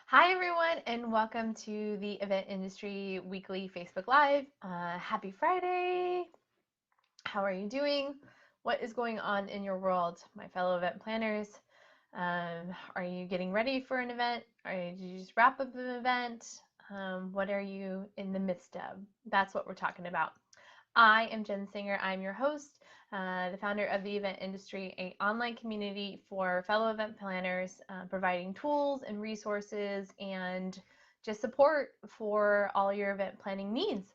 Hi, everyone, and welcome to the Event Industry Weekly Facebook Live. Happy Friday! How are you doing? What is going on in your world, my fellow event planners? Are you getting ready for an event? Did you just wrap up an event? What are you in the midst of? That's what we're talking about. I am Jen Singer. I'm your host, the founder of the Event Industry, an online community for fellow event planners, providing tools and resources and just support for all your event planning needs.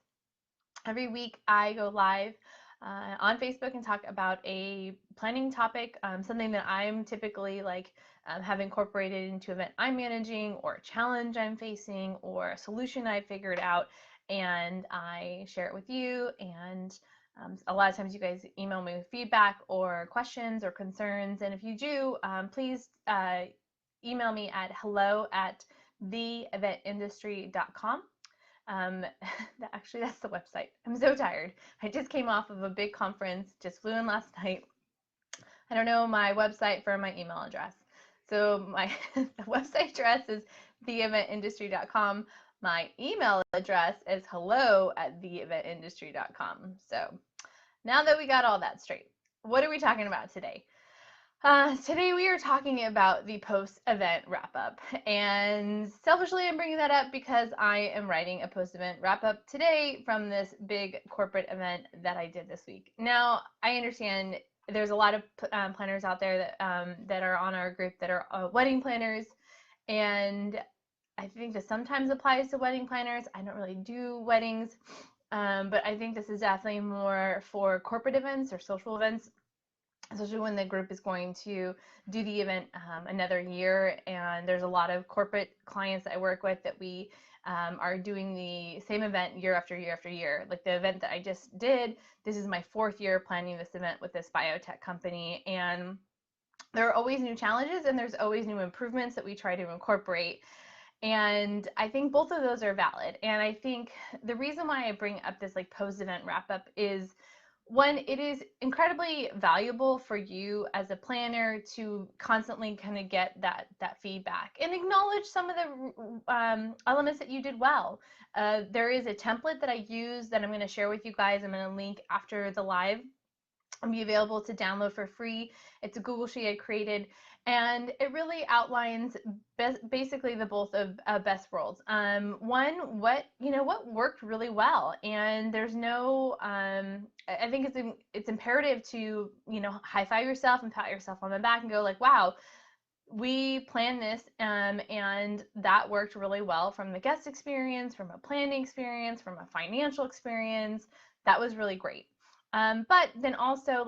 Every week I go live on Facebook and talk about a planning topic, something that I'm typically have incorporated into event I'm managing, or a challenge I'm facing, or a solution I figured out, and I share it with you. And a lot of times you guys email me with feedback or questions or concerns, and if you do, please email me at hello@theeventindustry.com. Um, Actually, that's the website. I'm so tired. I just came off of a big conference, just flew in last night. I don't know my website for my email address. So my the website address is theeventindustry.com. My email address is hello@theeventindustry.com. So now that we got all that straight, what are we talking about today? Today we are talking about the post-event wrap-up, and selfishly I'm bringing that up because I am writing a post-event wrap-up today from this big corporate event that I did this week. Now, I understand there's a lot of planners out there that are on our group that are wedding planners, and I think this sometimes applies to wedding planners. I don't really do weddings, but I think this is definitely more for corporate events or social events, especially when the group is going to do the event another year. And there's a lot of corporate clients that I work with that we are doing the same event year after year after year. Like the event that I just did, this is my 4th year planning this event with this biotech company. And there are always new challenges and there's always new improvements that we try to incorporate. And I think both of those are valid. And I think the reason why I bring up this post-event wrap-up is, one, it is incredibly valuable for you as a planner to constantly kind of get that feedback and acknowledge some of the elements that you did well. There is a template that I use that I'm going to share with you guys. I'm going to link after the live. It'll be available to download for free. It's a Google Sheet I created, and it really outlines basically the both of best worlds. One, what worked really well, and there's no. I think it's imperative to high five yourself and pat yourself on the back and go like, wow, we planned this, and that worked really well from the guest experience, from a planning experience, from a financial experience. That was really great. But then also,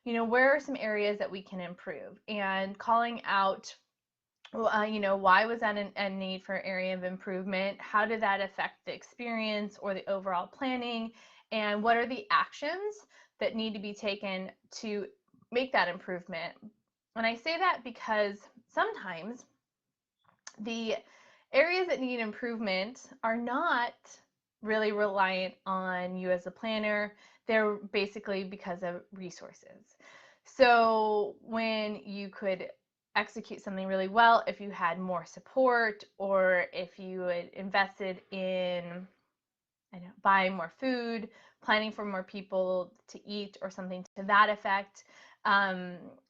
where are some areas that we can improve, and calling out, why was that a need for area of improvement? How did that affect the experience or the overall planning? And what are the actions that need to be taken to make that improvement? And I say that because sometimes the areas that need improvement are not really reliant on you as a planner. They're basically because of resources. So when you could execute something really well if you had more support, or if you had invested in buying more food, planning for more people to eat, or something to that effect.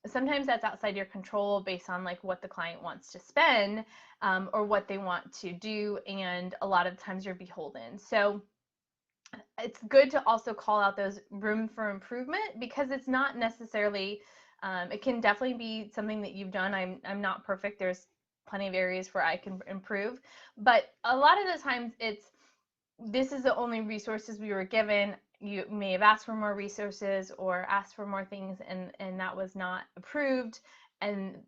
Sometimes that's outside your control based on what the client wants to spend, or what they want to do, and a lot of times you're beholden. So it's good to also call out those room for improvement, because it's not necessarily, it can definitely be something that you've done. I'm not perfect. There's plenty of areas where I can improve, but a lot of the times this is the only resources we were given. You may have asked for more resources or asked for more things, and that was not approved. And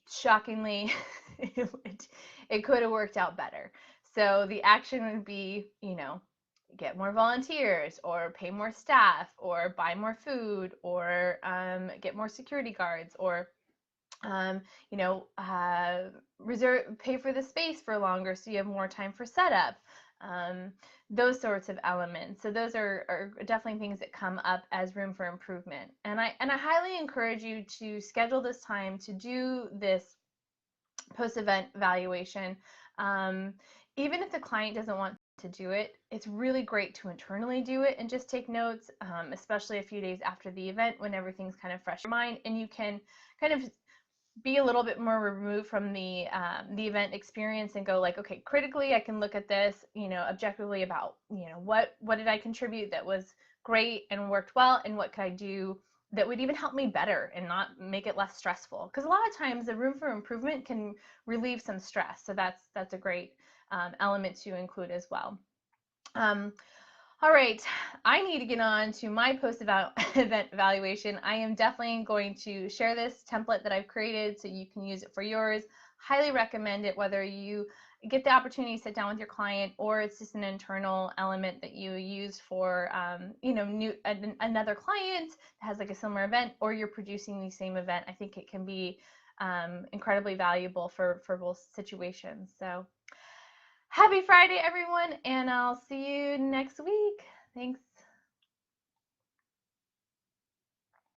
shockingly, it could have worked out better. So the action would be, get more volunteers, or pay more staff, or buy more food, or get more security guards, or um, pay for the space for longer so you have more time for setup. Those sorts of elements. So those are definitely things that come up as room for improvement. And I highly encourage you to schedule this time to do this post-event evaluation. Um, Even if the client doesn't want to do it, it's really great to internally do it and just take notes, especially a few days after the event when everything's kind of fresh in your mind, and you can kind of be a little bit more removed from the event experience and go like, okay, critically, I can look at this, objectively about, what did I contribute that was great and worked well, and what could I do that would even help me better and not make it less stressful. Because a lot of times the room for improvement can relieve some stress. So that's a great element to include as well. Um, all right, I need to get on to my post-event evaluation. I am definitely going to share this template that I've created so you can use it for yours. Highly recommend it, whether you get the opportunity to sit down with your client or it's just an internal element that you use for, another client that has like a similar event, or you're producing the same event. I think it can be incredibly valuable for both situations. So happy Friday, everyone, and I'll see you next week. Thanks.